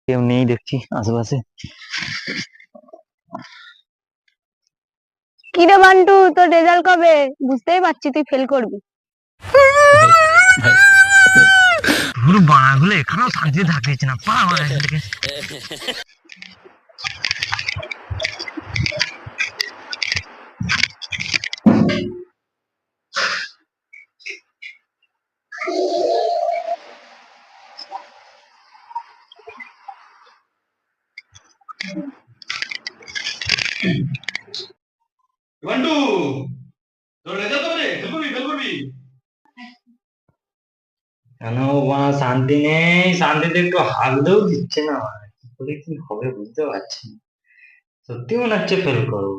কেউ নেই দেখছি আশেপাশে। কি রে বান্টু, তোর রেজাল্ট কবে? বুঝতেই পারছি তুই ফেল করবি। ভাই ভাই পুরো বাড়াগুলো এখানেও শান্তিতে থাকতেছে না, পা আমার এখান থেকে। বন্ধু, তোর রেজাল্ট কবে রে? ফেল করবি। কেন বাবা, শান্তি নেই, শান্তিতে একটু হাঁকতেও দিচ্ছে না আমার। কি করে কি হবে বুঝতে পারছি না। সত্যি মনে হচ্ছে ফেল করবো।